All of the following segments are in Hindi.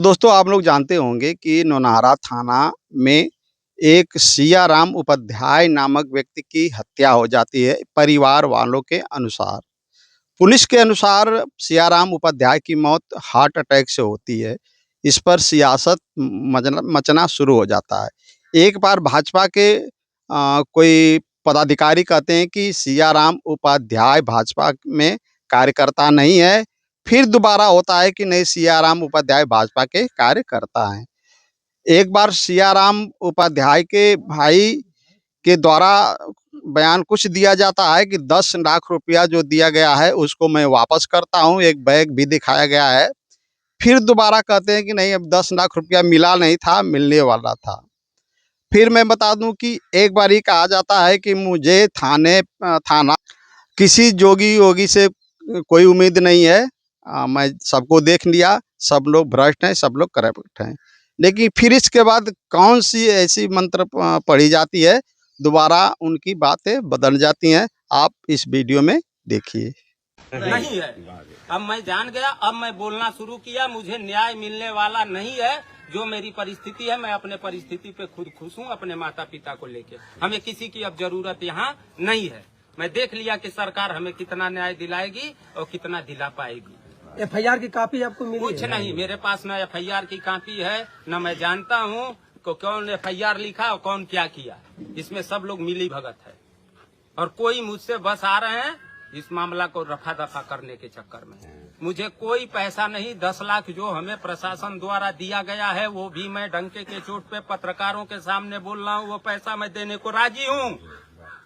दोस्तों आप लोग जानते होंगे कि नौनाहरा थाना में एक सियाराम उपाध्याय नामक व्यक्ति की हत्या हो जाती है परिवार वालों के अनुसार। पुलिस के अनुसार सियाराम उपाध्याय की मौत हार्ट अटैक से होती है। इस पर सियासत मचना शुरू हो जाता है। एक बार भाजपा के कोई पदाधिकारी कहते हैं कि सियाराम उपाध्याय भाजपा में कार्यकर्ता नहीं है। फिर दोबारा होता है कि नहीं, सियाराम उपाध्याय भाजपा के कार्यकर्ता हैं। एक बार सियाराम उपाध्याय के भाई के द्वारा बयान कुछ दिया जाता है कि 10 लाख रुपया जो दिया गया है उसको मैं वापस करता हूँ, एक बैग भी दिखाया गया है। फिर दोबारा कहते हैं कि नहीं, अब 10 लाख रुपया मिला नहीं था, मिलने वाला था। फिर मैं बता दूं कि एक बार ही कहा जाता है कि मुझे थाना किसी जोगी वोगी से कोई उम्मीद नहीं है। मैं सबको देख लिया, सब लोग भ्रष्ट हैं, सब लोग करप्ट हैं। लेकिन फिर इसके बाद कौन सी ऐसी मंत्र पढ़ी जाती है, दोबारा उनकी बातें बदल जाती हैं। आप इस वीडियो में देखिए। नहीं है। अब मैं जान गया, अब मैं बोलना शुरू किया, मुझे न्याय मिलने वाला नहीं है। जो मेरी परिस्थिति है, मैं अपने परिस्थिति पे खुद खुश हूँ, अपने माता पिता को लेके। हमें किसी की अब जरूरत यहाँ नहीं है। मैं देख लिया कि सरकार हमें कितना न्याय दिलाएगी और कितना दिला पाएगी। FIR की कॉपी आपको मिली? कुछ नहीं, मेरे पास न FIR की कॉपी है, न मैं जानता हूँ कौन FIR लिखा और कौन क्या किया। इसमें सब लोग मिली भगत है और कोई मुझसे बस आ रहे हैं इस मामला को रफा दफा करने के चक्कर में। मुझे कोई पैसा नहीं, 10 लाख जो हमें प्रशासन द्वारा दिया गया है वो भी मैं डंके के चोट पे पत्रकारों के सामने बोल रहा हूँ, वो पैसा मैं देने को राजी हूँ।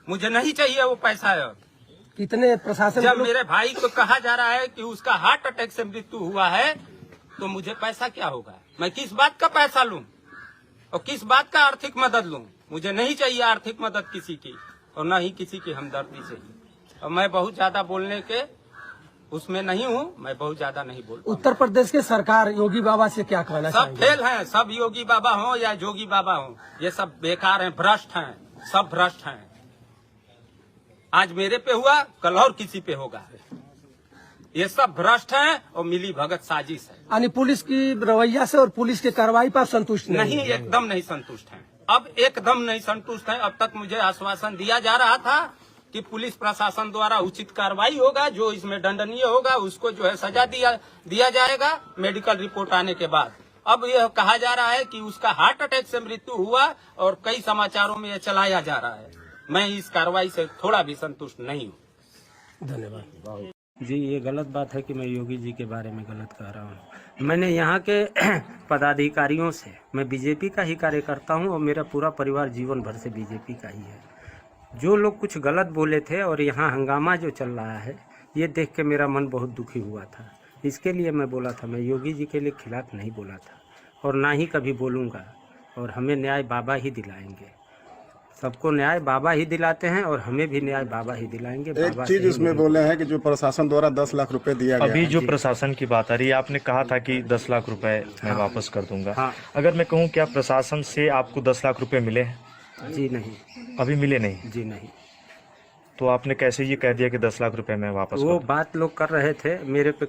मुझे नहीं चाहिए वो पैसा। कितने प्रशासन? जब मेरे भाई को कहा जा रहा है कि उसका हार्ट अटैक से मृत्यु हुआ है तो मुझे पैसा क्या होगा? मैं किस बात का पैसा लूं और किस बात का आर्थिक मदद लूं? मुझे नहीं चाहिए आर्थिक मदद किसी की और न ही किसी की हमदर्दी चाहिए। और मैं बहुत ज्यादा बोलने के उसमें नहीं हूँ, मैं बहुत ज्यादा नहीं बोल। उत्तर प्रदेश के सरकार योगी बाबा से क्या कहना सब फेल हैं, सब योगी बाबा हो या जोगी बाबा हो, ये सब बेकार हैं, भ्रष्ट हैं, सब भ्रष्ट हैं। आज मेरे पे हुआ, कल और किसी पे होगा। ये सब भ्रष्ट हैं और मिली भगत साजिश है। यानी पुलिस की रवैया से और पुलिस की कार्रवाई पर संतुष्ट नहीं, एकदम नहीं संतुष्ट हैं। अब एकदम नहीं संतुष्ट हैं। अब तक मुझे आश्वासन दिया जा रहा था कि पुलिस प्रशासन द्वारा उचित कार्रवाई होगा, जो इसमें दंडनीय होगा उसको जो है सजा दिया जाएगा मेडिकल रिपोर्ट आने के बाद। अब यह कहा जा रहा है कि उसका हार्ट अटैक से मृत्यु हुआ और कई समाचारों में यह चलाया जा रहा है। मैं इस कार्रवाई से थोड़ा भी संतुष्ट नहीं हूँ। धन्यवाद जी। ये गलत बात है कि मैं योगी जी के बारे में गलत कह रहा हूँ। मैंने यहाँ के पदाधिकारियों से, मैं बीजेपी का ही कार्यकर्ता हूँ और मेरा पूरा परिवार जीवन भर से बीजेपी का ही है। जो लोग कुछ गलत बोले थे और यहाँ हंगामा जो चल रहा है, ये देख के मेरा मन बहुत दुखी हुआ था। इसके लिए मैं बोला था, मैं योगी जी के लिए खिलाफ नहीं बोला था और ना ही कभी बोलूँगा। और हमें न्याय बाबा ही दिलाएंगे। सबको न्याय बाबा ही दिलाते हैं और हमें भी न्याय बाबा ही दिलाएंगे। एक चीज उसमें बोले हैं कि जो प्रशासन द्वारा 10 लाख रुपए दिया गया। अभी जो प्रशासन की बात आ रही है, आपने कहा था कि 10 लाख रुपए मैं वापस कर दूंगा। हाँ। अगर मैं कहूँ क्या प्रशासन से आपको 10 लाख रुपए मिले हैं? जी नहीं, अभी मिले नहीं? जी नहीं। तो आपने कैसे ये कह दिया कि 10 लाख रुपए मैं वापस वो कर बात लोग कर रहे थे, मेरे पे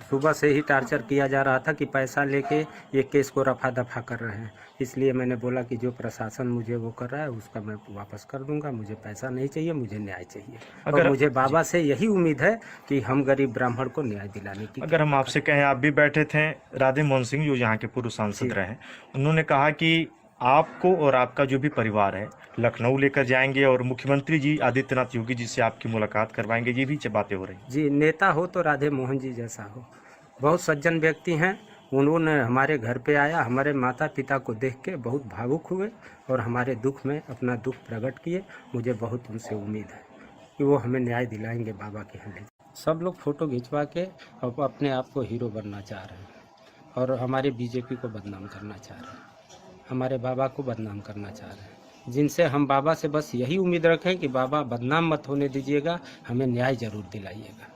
सुबह से ही टार्चर किया जा रहा था कि पैसा लेके ये केस को रफा दफा कर रहे हैं। इसलिए मैंने बोला कि जो प्रशासन मुझे वो कर रहा है उसका मैं वापस कर दूंगा। मुझे पैसा नहीं चाहिए, मुझे न्याय चाहिए। और मुझे बाबा से यही उम्मीद है कि हम गरीब ब्राह्मण को न्याय दिलाने की। अगर हम आपसे कहें, आप भी बैठे थे, राधे मोहन सिंह जो यहाँ के पूर्व सांसद रहे, उन्होंने कहा कि आपको और आपका जो भी परिवार है लखनऊ लेकर जाएंगे और मुख्यमंत्री जी आदित्यनाथ योगी जी से आपकी मुलाकात करवाएंगे। ये भी बातें हो रही जी। नेता हो तो राधे मोहन जी जैसा हो, बहुत सज्जन व्यक्ति हैं। उन्होंने हमारे घर पे आया, हमारे माता पिता को देख के बहुत भावुक हुए और हमारे दुख में अपना दुख प्रकट किए। मुझे बहुत उनसे उम्मीद है कि वो हमें न्याय दिलाएंगे बाबा के यहाँ। सब लोग फोटो खिंचवा के अपने आप को हीरो बनना चाह रहे हैं और हमारे बीजेपी को बदनाम करना चाह रहे हैं, हमारे बाबा को बदनाम करना चाह रहे हैं। जिनसे हम बाबा से बस यही उम्मीद रखें कि बाबा बदनाम मत होने दीजिएगा, हमें न्याय जरूर दिलाइएगा।